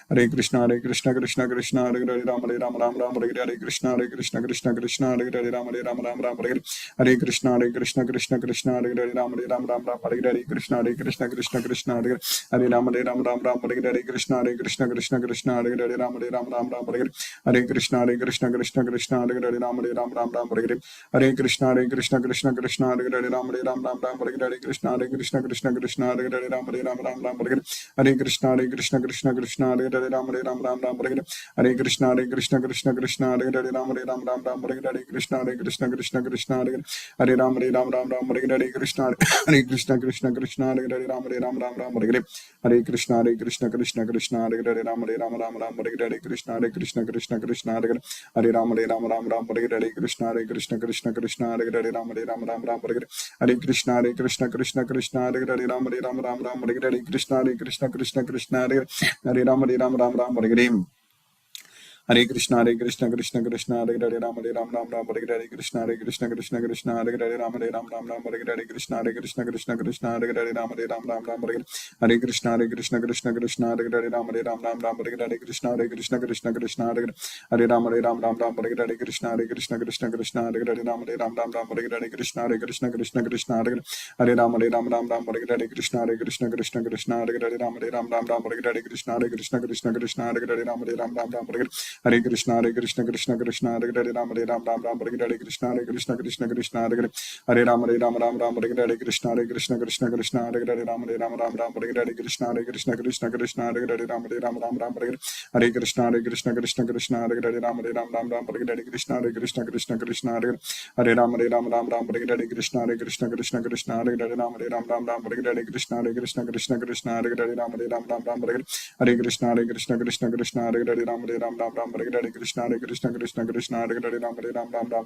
Hare Krishna Krishna Hare Hare Ram Hare Hare Krishna Krishna Hare Hare Ram Hare Hare Krishna Krishna Hare Hare Ram Ram Hare Hare Krishna Krishna Hare Hare Ram Ram Hare Hare Krishna Krishna Hare Hare Ram Ram Hare Hare Krishna Krishna Hare Hare Ram Ram Hare Hare Krishna Krishna Hare Hare Ram Ram Hare Hare Krishna Krishna Hare Hare Ram Ram Hare Hare Krishna Krishna Hare Hare Ram Hare Hare Krishna Krishna Hare Hare Ram Ram Hare Hare Krishna Krishna Hare Hare Ram Hare Hare Krishna Krishna Hare Hare Ram Ram Hare Hare Krishna Krishna Hare Hare Ram Ram Hare Hare Krishna Krishna Hare Hare Ram Ram Hare Hare Krishna Krishna Hare Hare Ram Ram Hare Hare Hare Krishna Krishna Hare Hare Ram Hare Hare Krishna Krishna Hare Hare Ram Ram Hare Hare Krishna Krishna Hare Hare Ram Ram Hare Hare Krishna Krishna Hare Hare Ram Ram Hare Hare Krishna Krishna Hare Hare Ram Ram Hare Hare Krishna Krishna Hare Hare Ram Ram Hare Hare Krishna Krishna Hare Hare Ram Ram Hare Hare Krishna Krishna Hare Hare Ram Ram Hare Hare Krishna Krishna Hare Hare Ram Ram Hare Hare Krishna Krishna Hare Hare Ram Hare Hare Krishna Krishna Hare Hare Ram Ram Hare Hare Krishna Krishna Hare Hare Ram Ram Hare Hare Krishna Krishna Hare Hare Ram Ram Hare Hare Krishna Krishna Hare Hare Ram Ram Hare Hare Krishna Krishna Hare Hare Ram Ram Hare Hare Krishna Krishna Hare Hare Ram Ram Hare Hare Krishna Krishna Hare Hare Ram Ram Hare Hare Krishna Krishna Hare Hare Ram Ram Hare Hare Krishna Krishna Hare Hare Ram Ram Hare Hare Krishna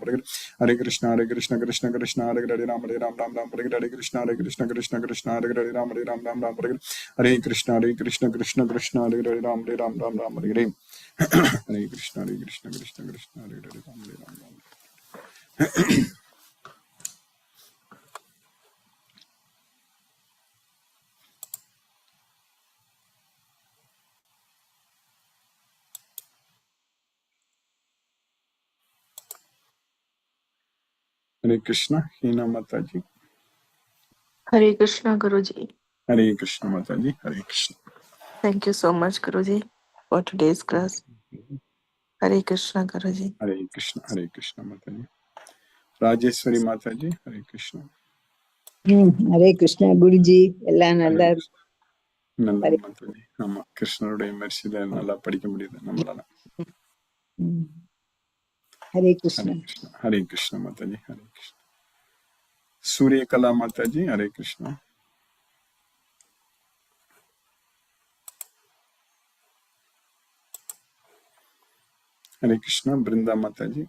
Krishna Hare Hare Ram Ram Hare Hare Krishna Krishna Hare Hare Ram Ram Hare Hare Krishna Krishna Hare Hare Ram Ram Hare Hare Hare Krishna Krishna Hare Hare Ram Hare Krishna Hina Mataji Hare Krishna, Guruji. Hare Krishna Mataji Hare Krishna. Thank you so much, Guruji, for today's class. Hare Krishna, Guruji. Hare Krishna Mataji. Rajeshwari Mataji Hare Krishna. Hare Krishna Guruji எல்லாம் நல்லா நல்ல மாதாஜி. ஆமா, கிருஷ்ணருடைய மெர்சில நல்லா படிக்க முடியுது நம்மளால. Hare Krishna. Hare Krishna Mataji. Hare Krishna. Suryakala Mataji. Hare Krishna. Hare Krishna. Brinda Mataji.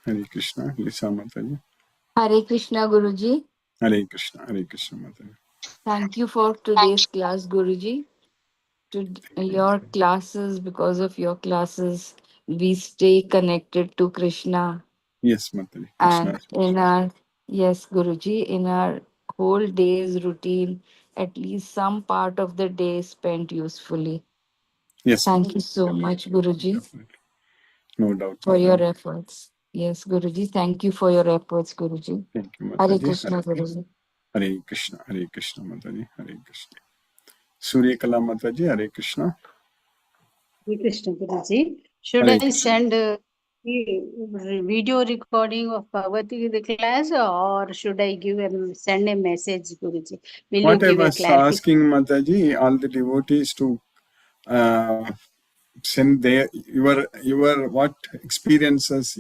Hare Krishna, Lisa Mataji. Hare Krishna, Guruji. Hare Krishna Mataji. Thank you for today's class, Guruji. Your classes, because of your classes, we stay connected to Krishna. Yes, Mataji. Krishna. And yes, Guruji, in our whole day's routine, at least some part of the day is spent usefully. Yes. Thank Mataji. you so much, Guruji. Definitely. No doubt. For your efforts. Yes, Guruji. Thank you for your efforts, Guruji. Thank you, Mataji. Hare Krishna, Guruji. Hare Krishna Mataji. Hare Krishna. Suryakala Mataji. Hare Krishna. Hare Krishna Guruji. Should I send video recording of Bhagavad Gita class, or should I send a message, Guruji? Will you What I give a was clarification? asking Mataji, all the devotees to send their your what experiences,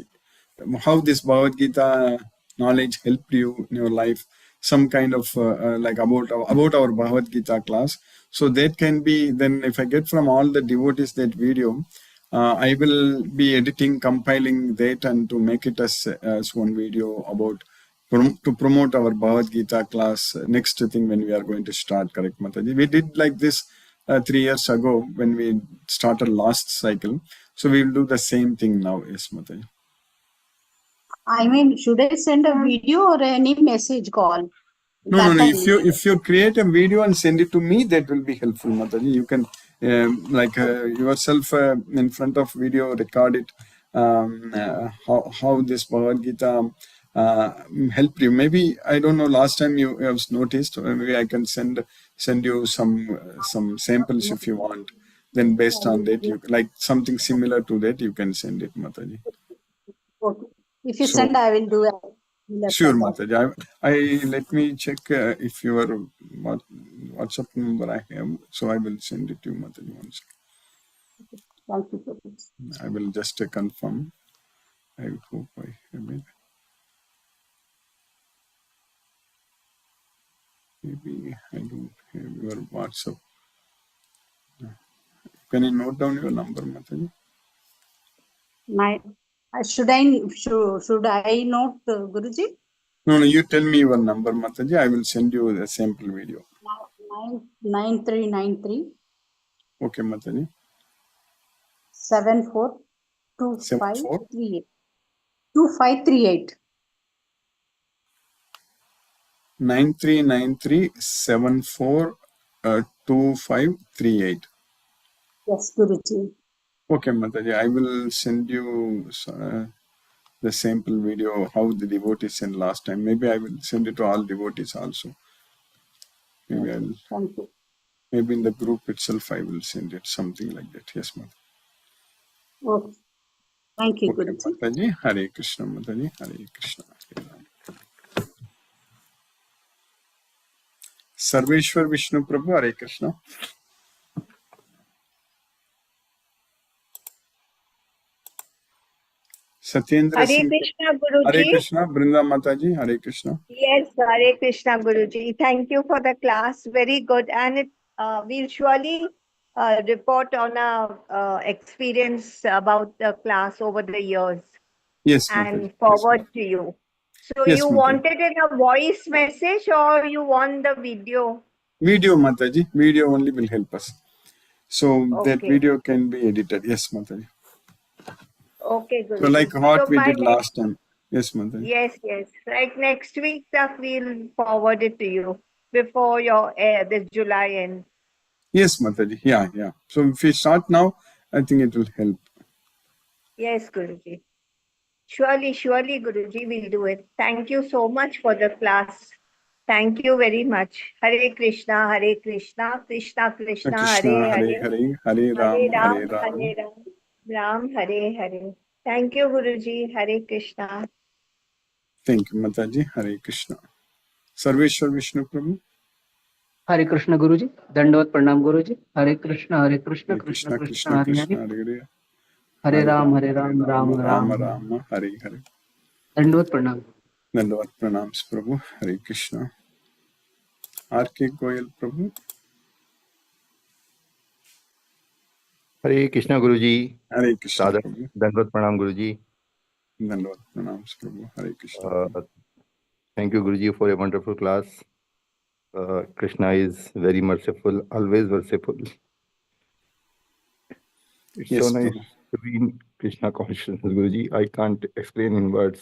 how this Bhagavad Gita knowledge helped you in your life, some kind of like about our Bhagavad Gita class. So that can be then, if I get from all the devotees that video, I will be editing, compiling that, and to make it as one video about to promote our Bhagavad Gita class next thing when we are going to start. Correct, Mataji? We did like this 3 years ago when we started last cycle. So we will do the same thing now. Yes, Mataji. I mean, should I send a video or any message call? No. That I If need. you create a video and send it to me, that will be helpful, Mataji. You can yourself in front of video record it. How this Bhagavad Gita helped you. Maybe I don't know. Last time you have noticed. Maybe I can send you some samples if you want. Then based on that, you like something similar to that, you can send it, Mataji. Okay. If you So send, I will do it. sure, Mataji. I let me check if your WhatsApp number I have. So I will send it to you, Mataji. One second. Thank you, Guruji. I will just confirm. I hope I have it. Maybe I don't have your WhatsApp. Can you note down your number, Mataji? Should I note, Guruji? No, you tell me your number, Mataji. I will send you the sample video. 9393 Okay, Mataji. 74 242538. 2538. 9393742538. Yes, Guruji. Okay, Mataji. I will send you the sample video how the devotees sent last time. Maybe I will send it to all devotees also. Maybe I will. Thank you. Maybe in the group itself I will send it, something like that. Yes, Mataji. Okay. Thank you, Okay, Guruji. Mataji. Hare Krishna, Mataji. Hare Krishna. Hare Ram. Sarveshwar Vishnu Prabhu, Hare Krishna. Satyendra Hare Singh. Krishna, Hare Guruji. Krishna. Brinda Mataji. Hare Krishna. Yes, Hare Krishna, Guruji. Thank you for the class. Very good. And we'll surely report on our experience about the class over the years Yes, Mataji. and Yes, forward Mataji. to you. So Yes, you Mataji. wanted in a voice message or you want the video? Video, Mataji. Video only will help us. So that Okay. video can be edited. Yes, Mataji. Okay, So Guruji. like what So we by did next, last time. Yes, Mataji. yes. Like next week, that we'll forward it to you before your this July end. Yes, Mataji. Yeah. So if we start now, I think it will help. Yes, Guruji. Surely, Guruji, we'll do it. Thank you so much for the class. Thank you very much. Hare Krishna, Krishna Krishna, Krishna, Hare Hare Hare, Hare, Hare Hare Ram, Hare Ram, Ram. Hare Ram, Ram Hare Hare. Thank you, Guruji. Hare Krishna. Thank you, Mataji. Hare Krishna. Sarveshwar Vishnu Prabhu. Hare Krishna Guruji, Dandavad Pranam Guruji, Hare Krishna, Hare Krishna Krishna, Krishna, Krishna Hare Hare, Krishna, Hare Hare. Hare Ram, Hare Hare Ram, Ram Rama, Rama Ram, Rama, Hare Hare. Dandavad Pranam. Dandavat Pranams Prabhu. Hare Krishna. R.K. Goyal Prabhu. Hare Krishna Guruji. Hare Krishna Sadar Prabhu. Dandavat Pranam Guruji. Dandavat Pranams Prabhu. Hare Krishna. Thank you Guruji for a wonderful class. Krishna is very merciful, always merciful. It's Yes, so nice Prabhu. to be in Krishna consciousness, Guruji. I can't explain in words.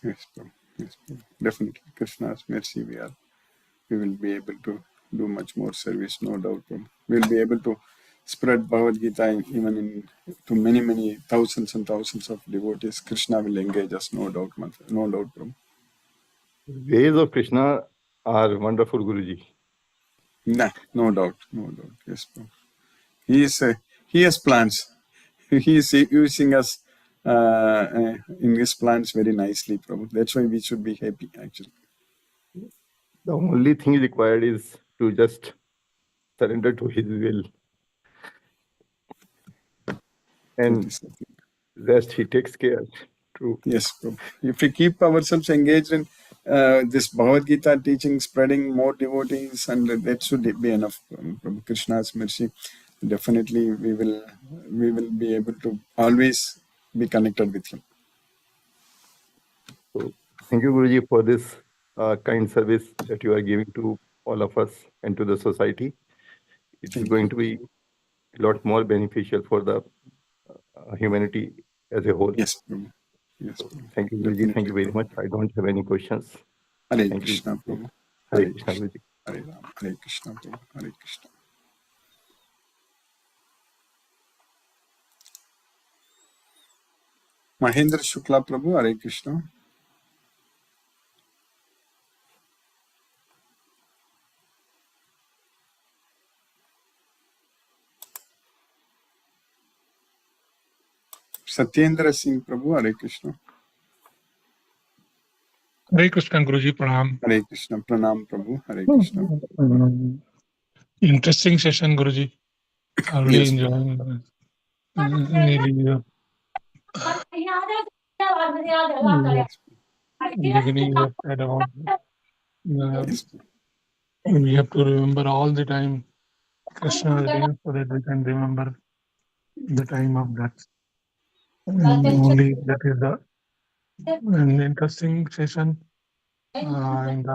Yes, Prabhu. Yes, Prabhu. Definitely. Krishna's mercy we will be able to do much more service, no doubt. Prabhu. We will be able to spread Bhagavad Gita even to many thousands and thousands of devotees. Krishna will engage us, no doubt, no doubt, Prabhu. Ways of Krishna are wonderful, Guruji. Nah, no doubt. Yes, Prabhu. He has plans. he is using us in his plans very nicely, Prabhu. That's why we should be happy, actually. The only thing required is to just surrender to his will. And rest he takes care. True. Yes, Prabhu. If we keep ourselves engaged in this Bhagavad Gita teaching, spreading more devotees, and that should be enough, Prabhu. Krishna's mercy, definitely we will be able to always be connected with him. So thank you, Guruji, for this kind service that you are giving to all of us and to the society. It's going to be a lot more beneficial for the humanity as a whole. Yes, Prabhu. Yes, So, Prabhu. thank you, Guruji. Thank you very much. I don't have any questions. Hare Thank Krishna, you. Prabhu. Hare Krishna, Guruji. Hare Ram. Hare Krishna, Prabhu. Hare Krishna. Mahendra Shukla, Prabhu. Hare Krishna. Satyendra Singh, Prabhu. Hare Krishna. Hare Krishna, Guruji, Pranam. Hare Krishna, Pranam, Prabhu. Hare Krishna. Interesting session, Guruji. I really Yes, enjoying really beginning you said about Yes. we have to remember all the time Krishna's name so that we can remember the time of death. And only that is an interesting session. And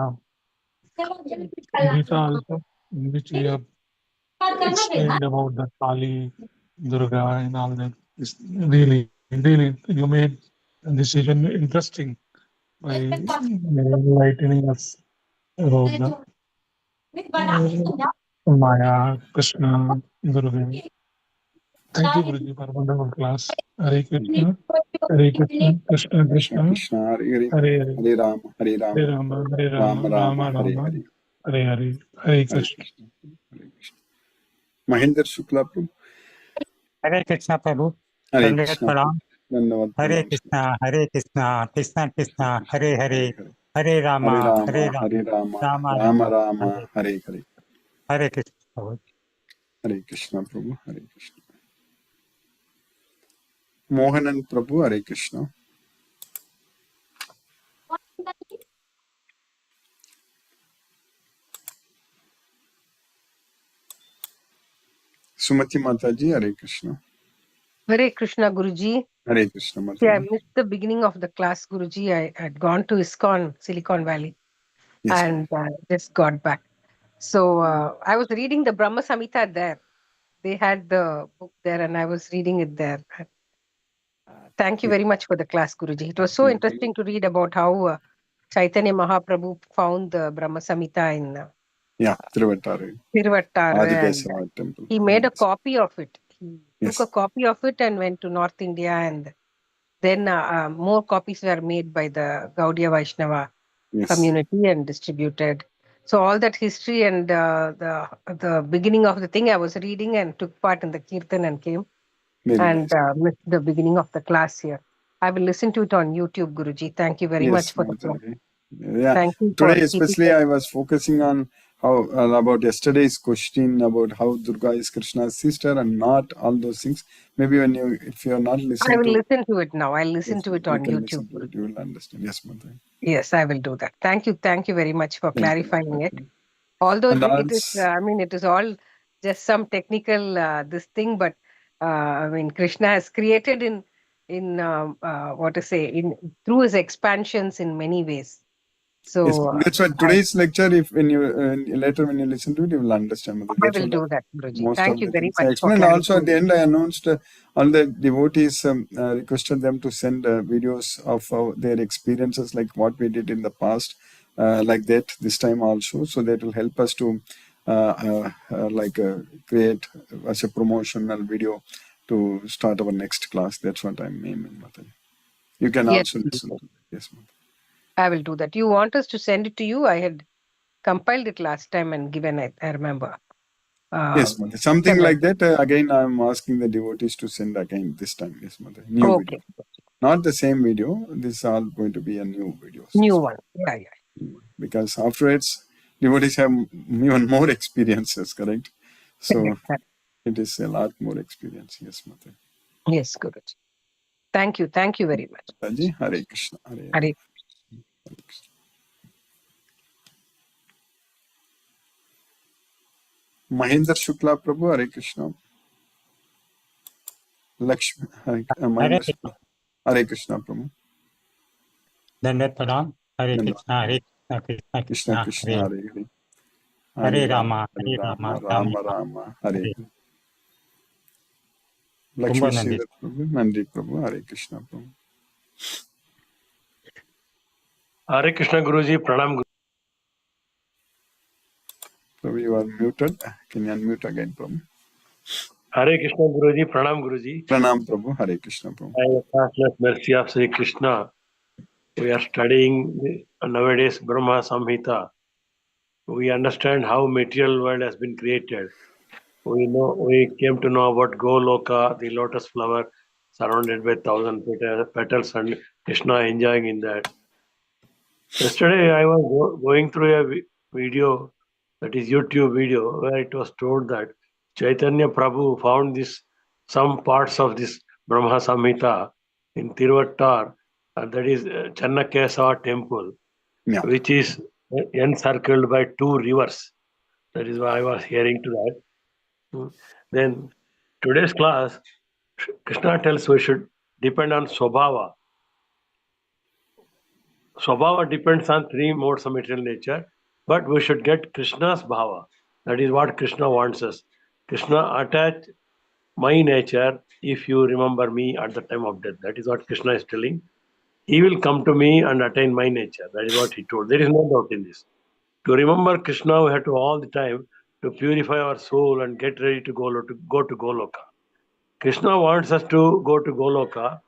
Gita also, in which we have explained about the Kali, Durga, and all that. It's really, you made the decision interesting by enlightening us about the Maya, Krishna, Durga. Thank you, Guruji, for a wonderful class. Hare Krishna, Hare Krishna, Krishna Krishna, Krishna, Krishna, Hare Hare Hare, Hare Rama, Hare Hare Rama, Rama, Hare Rama Rama, Rama, Rama Hare Rama, Hare. Hare Hare, Hare Hare Krishna. Krishna. Hare Krishna. Mahendra Shukla, Prabhu. Hare Krishna, Prabhu. Hare Dandavat Krishna, Prabhu. Pranam. Dhanyavad Hare Pranam. Krishna, Hare Krishna, Krishna Krishna, Hare Hare Hare, Hare. Hare Hare Rama, Hare Rama, Rama, Hare Rama, Rama Rama Rama, Rama, Hare Hare. Hare Krishna, Prabhu. Hare Krishna, Prabhu. Hare Krishna. Mohanan, Prabhu. Hare Krishna. Sumati Mataji. Hare Krishna. Hare Krishna, Guruji. Hare Krishna, See, I Mataji. missed the beginning of the class, Guruji. I had gone to ISKCON, Silicon Valley, Yes, and just got back. So I was reading the Brahma Samhita there. They had the book there, and I was reading it there. Thank you very much for the class, Guruji. It was so interesting to read about how Chaitanya Mahaprabhu found the Brahma Samhita in yeah, Thiruvattara. Tiruvattar, and Adikesava temple. he made a copy of it. He Yes. took a copy of it and went to North India, and then more copies were made by the Gaudiya Vaishnava Yes. community and distributed. So all that history and the beginning of the thing I was reading and took part in the kirtan and came Very and nice. missed the beginning of the class here. I will listen to it on YouTube, Guruji. Thank you very much Yes, for the class. Mataji. Yeah. Thank you Today, for especially, I was focusing on how about yesterday's question about how Durga is Krishna's sister and not all those things. Maybe when you, if you are not I listening will to, listen to it now. I'll listen yes, to it you on can YouTube, listen to it. Guruji. You will understand. Yes, Mataji. Yes, I will do that. Thank you. Thank you very much for Thank you. clarifying it. Okay. Although And it is, also, I mean, it is all just some technical this thing, but I mean, Krishna has created in what to say, in through his expansions in many ways. So yes, that's why today's lecture, if when you later when you listen to it, you will understand. Mataji. I That's will what do that, Guruji. most Thank of you the very things I much for explained. Also, at the clarifying. end, I announced all the devotees requested them to send videos of their experiences, like what we did in the past, like that this time also. So that will help us to create as a promotional video to start our next class. That's what I'm aiming, Mataji. You can Yes, also listen to it. Yes, Mataji. I will do that. You want us to send it to you? I had compiled it last time and given it. I remember. Yes, Mother. Something tell us. like that. Again, I'm asking the devotees to send again this time. Yes, Mother. New Okay, video. Not the same video. This is all going to be a new videos. new Yes, one. Yeah, yeah. because afterwards, devotees have even more experiences, correct? So it is a lot more experience. Yes, Mother. Yes, Guruji. Thank you. Thank you very much. Mataji, Hare Krishna. Hare Ram. Hare. Hare Krishna. Mahendra Shukla Prabhu, Hare Krishna. Lakshmi, Hare Mahendra Shukla. Hare Krishna Prabhu. Dandat Pranam. Hare Then Krishna, Hare Krishna, Krishna Krishna Krishna, Krishna, Hare Hare Hare. Hare Hare Rama, Hare Hare Rama, Rama, Rama Rama Rama, Rama, Hare Hare Hare. Lakshmi Kumbhanandi. Sridhar Prabhu, Nandi Prabhu, Hare Krishna Prabhu. Hare Krishna Guruji, Pranam Guru. Prabhu, you are muted. Can you unmute again, Prabhu? Hare Krishna Guruji, Pranam Guruji. Pranam Prabhu, Hare Krishna Prabhu. By the pathless mercy of Sri Krishna, we are studying nowadays Brahma Samhita. We understand how material world has been created. We came to know about Goloka, the lotus flower surrounded by 1,000 petals, and Krishna enjoying in that. Yesterday, I was going through a video, that is YouTube video, where it was told that Chaitanya Prabhu found some parts of this Brahma Samhita in Tiruvattar, that is Channakesava temple, Yeah. which is encircled by two rivers. That is why I was hearing to that. Then today's class, Krishna tells we should depend on Swabhava. Swabhava depends on three modes of material nature, but we should get Krishna's bhava. That is what Krishna wants us. Krishna, attach my nature if you remember me at the time of death. That is what Krishna is telling. He will come to me and attain my nature. That is what he told. There is no doubt in this. To remember Krishna, we have to all the time to purify our soul and get ready to go to Goloka. Krishna wants us to go to Goloka,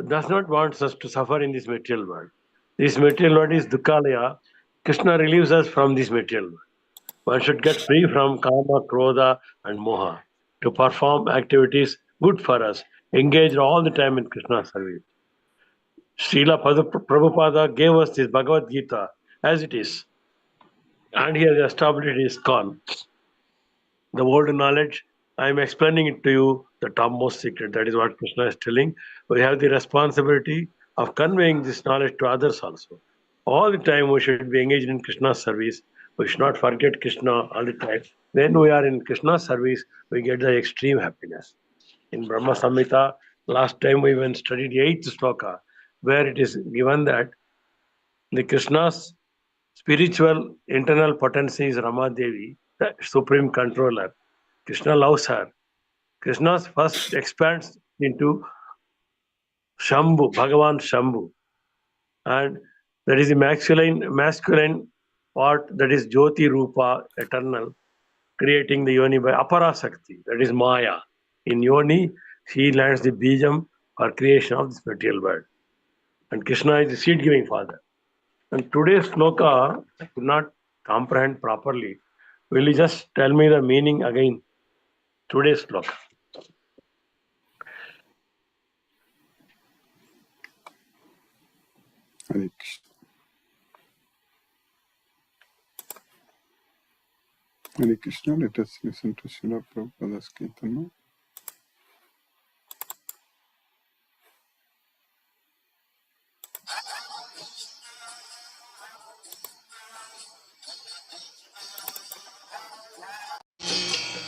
does not want us to suffer in this material world. This material world is Dukkalaya. Krishna relieves us from this material world. One should get free from Kama, Krodha, and Moha to perform activities good for us, engaged all the time in Krishna's service. Srila Prabhupada gave us this Bhagavad Gita as it is, and he has established his ISKCON. The world knowledge, I am explaining it to you, the topmost secret. That is what Krishna is telling. We have the responsibility of conveying this knowledge to others also. All the time we should be engaged in Krishna's service. We should not forget Krishna all the time. When we are in Krishna's service, we get the extreme happiness. In Brahma Samhita, last time we even studied the 8th sloka, where it is given that the Krishna's spiritual internal potency is Rama Devi, the supreme controller. Krishna loves her. Krishna first expands into Shambhu, Bhagavan Shambhu. And that is the masculine part, that is Jyoti Rupa, eternal, creating the Yoni by Aparasakti, that is Maya. In Yoni, he lands the Bijam for creation of this material world. And Krishna is the seed-giving father. And today's sloka I could not comprehend properly. Will you just tell me the meaning again? Today's sloka. Hare Krishna. Hare Krishna. Let us listen to Srila Prabhupada's Kirtana.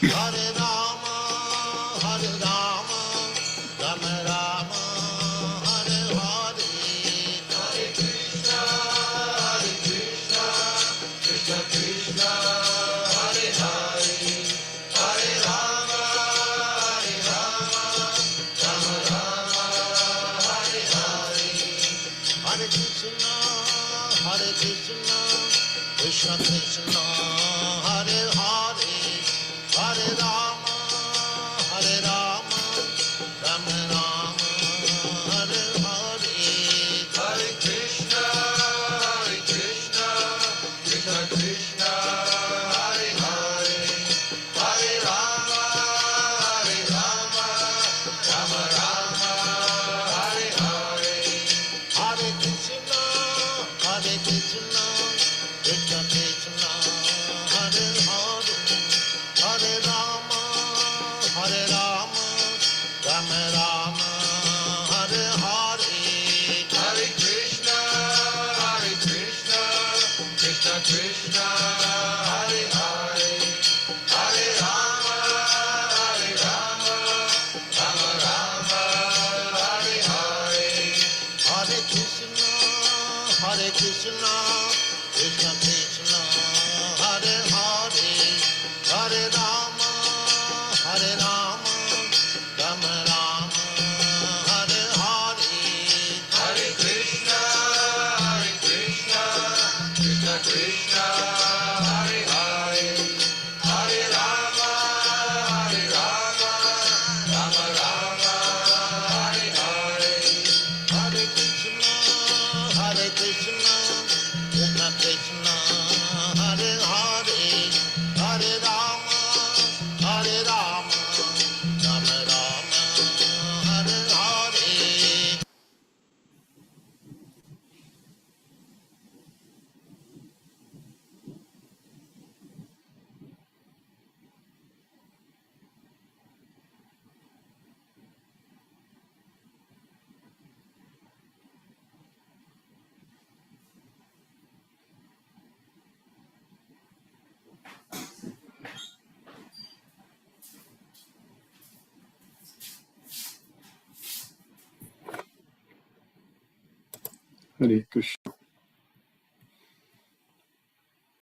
Hare Rama, Hare Rama, Rama Rama, Hare Hare, Hare Krishna, Krishna Krishna, Hare Hare, Hare Rama, Rama Rama, Hare Hare, Hare Krishna, Krishna Krishna, Hare Hare, Hare Rama, Rama Rama, Hare Hare, Hare Krishna, Krishna Krishna, Hare Hare, Hare Hare Krishna.